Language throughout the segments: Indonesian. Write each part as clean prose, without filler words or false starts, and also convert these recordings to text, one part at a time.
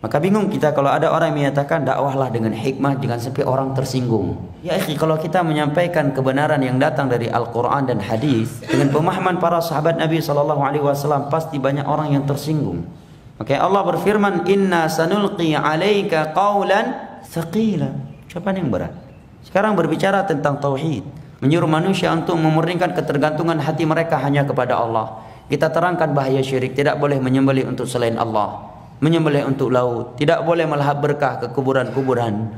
Maka bingung kita kalau ada orang yang menyatakan dakwahlah dengan hikmah, jangan sampai orang tersinggung. Ya akhi, kalau kita menyampaikan kebenaran yang datang dari Al-Quran dan hadis dengan pemahaman para sahabat Nabi SAW, pasti banyak orang yang tersinggung. Maka Allah berfirman, inna sanulqi alaika qawlan thaqila. Ucapan yang berat. Sekarang berbicara tentang tauhid, menyuruh manusia untuk memurnikan ketergantungan hati mereka hanya kepada Allah. Kita terangkan bahaya syirik, tidak boleh menyembelih untuk selain Allah, menyembelih untuk laut, tidak boleh melahap berkah ke kuburan-kuburan,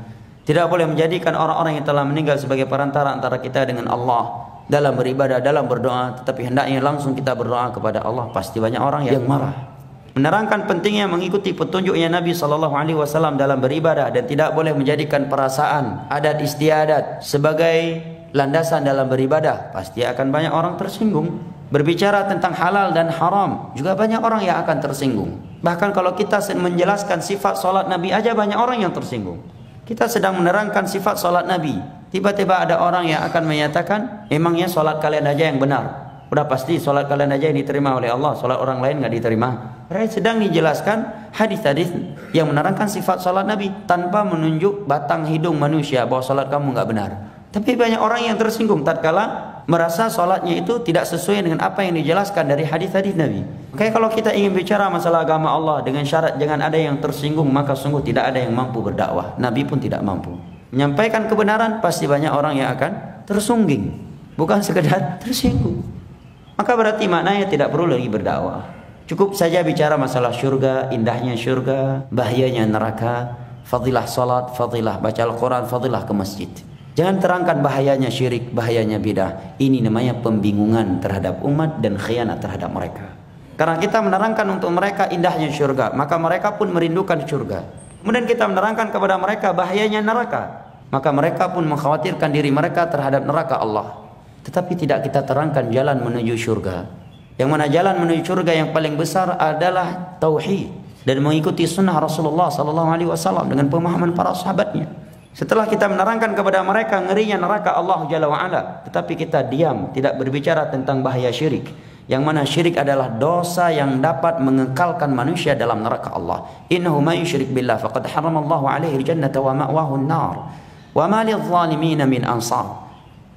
tidak boleh menjadikan orang-orang yang telah meninggal sebagai perantara antara kita dengan Allah dalam beribadah, dalam berdoa. Tetapi hendaknya langsung kita berdoa kepada Allah. Pasti banyak orang yang marah. Menerangkan pentingnya mengikuti petunjuknya Nabi SAW dalam beribadah, dan tidak boleh menjadikan perasaan, adat istiadat sebagai landasan dalam beribadah. Pasti akan banyak orang tersinggung. Berbicara tentang halal dan haram, juga banyak orang yang akan tersinggung. Bahkan kalau kita menjelaskan sifat solat Nabi aja, banyak orang yang tersinggung. Kita sedang menerangkan sifat solat Nabi, tiba-tiba ada orang yang akan menyatakan, emangnya solat kalian aja yang benar? Udah pasti solat kalian aja yang diterima oleh Allah, solat orang lain nggak diterima. Mereka sedang dijelaskan hadis-hadis yang menerangkan sifat solat Nabi tanpa menunjuk batang hidung manusia bahwa solat kamu nggak benar. Tapi banyak orang yang tersinggung tatkala merasa solatnya itu tidak sesuai dengan apa yang dijelaskan dari hadis-hadis Nabi. Oke, kalau kita ingin bicara masalah agama Allah dengan syarat jangan ada yang tersinggung, maka sungguh tidak ada yang mampu berdakwah. Nabi pun tidak mampu menyampaikan kebenaran. Pasti banyak orang yang akan tersungging, bukan sekedar tersinggung. Maka berarti maknanya tidak perlu lagi berdakwah. Cukup saja bicara masalah syurga, indahnya syurga, bahayanya neraka, fadilah salat, fadilah baca Al-Quran, fadilah ke masjid. Jangan terangkan bahayanya syirik, bahayanya bidah. Ini namanya pembingungan terhadap umat dan khianat terhadap mereka. Karena kita menerangkan untuk mereka indahnya syurga, maka mereka pun merindukan syurga. Kemudian kita menerangkan kepada mereka bahayanya neraka, maka mereka pun mengkhawatirkan diri mereka terhadap neraka Allah. Tetapi tidak kita terangkan jalan menuju syurga. Yang mana jalan menuju syurga yang paling besar adalah tauhid dan mengikuti sunnah Rasulullah SAW dengan pemahaman para sahabatnya. Setelah kita menerangkan kepada mereka ngerinya neraka Allah Jalla wa'ala, tetapi kita diam, tidak berbicara tentang bahaya syirik, yang mana syirik adalah dosa yang dapat mengekalkan manusia dalam neraka Allah. Innahu may yusyrik billah faqad haramallahu alaihi al-jannata wa ma'wahu an-nar wa ma lidh-dhalimin min ansar.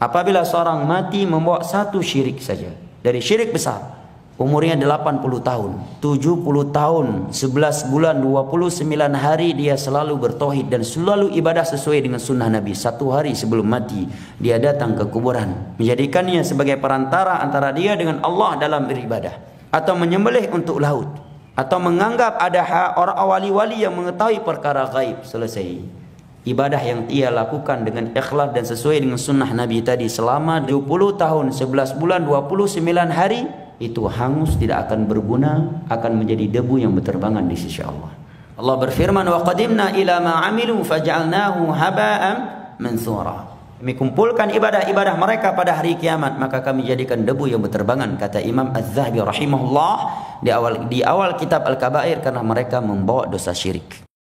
Apabila seorang mati membawa satu syirik saja dari syirik besar, umurnya 80 tahun, 70 tahun, 11 bulan, 29 hari dia selalu bertauhid dan selalu ibadah sesuai dengan sunnah Nabi. Satu hari sebelum mati dia datang ke kuburan, menjadikannya sebagai perantara antara dia dengan Allah dalam beribadah, atau menyembelih untuk laut, atau menganggap ada orang wali-wali yang mengetahui perkara gaib. Selesai. Ibadah yang ia lakukan dengan ikhlas dan sesuai dengan sunnah Nabi tadi selama 20 tahun, 11 bulan, 29 hari, itu hangus, tidak akan berguna, akan menjadi debu yang berterbangan di sisi Allah. Allah berfirman, wa qadimna ila ma amilu faj'alnahu haba'an mansura. Kami kumpulkan ibadah-ibadah mereka pada hari kiamat, maka kami jadikan debu yang berterbangan, kata Imam Az-Zahabi rahimahullah di awal kitab Al-Kabair, karena mereka membawa dosa syirik.